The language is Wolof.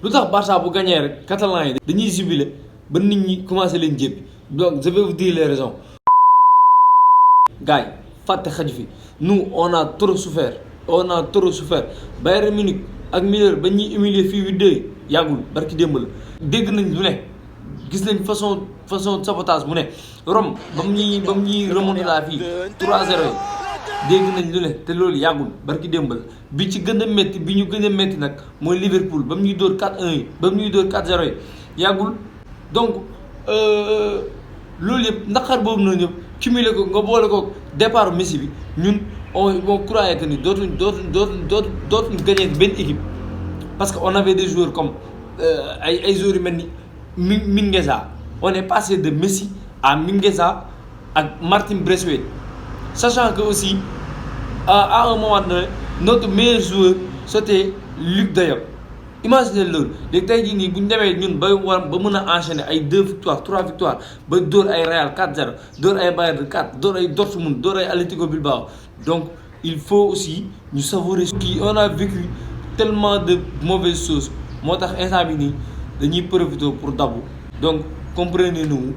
lu tax Barça bu gagné rek catalan yi dañuy jubilé ba nit ñi commencé leen jéppi donc je vais vous dire les raisons. gars yi fàtte xaju fi nous on a trop souffert Bayern Munich ak Müller ba ñuy humilier fii 8-2 yàggul barki démb la dégg nañ lu ne gis nañ façon sabotage mu ne Rome ba mu ñuy remonté la fii 3-0 dégg nañ lu ne te loolu yàggul barki démb la bi ci gën a métti bi ñu gën a métti nag mooy Liverpool ba mu ñuy dóor 4-1 yi ba mu ñuy dóor 4-0 yi yàggul donc loolu yëpp naqar boobu noonu yëpp cumulé ko nga boole ko départ Messi bi ñun on croyait que ni dootuñ gagné benn équipe parce que on avait des joueurs comme ay joueurs yu mel ni Mingueza on est passé de Messi à Mingueza ak Martin Braithwaite sachant que aussi à un moment donné notre meilleur joueur c'était Luc de Jong imaginez loolu léegi tey jii nii bu ñu demee ñun ba mën a enchaîner ay 2 victoires 3 victoires ba dóor ay Real 4-0 dóor ay Bayern 4 dóor ay Dortmund dóor ay Atlético Bilbao donc il faut aussi ñu savourer kii on a vécu tellement de mauvaises choses moo tax instant bi nii dañuy profiter pour dabu donc comprenez-nous.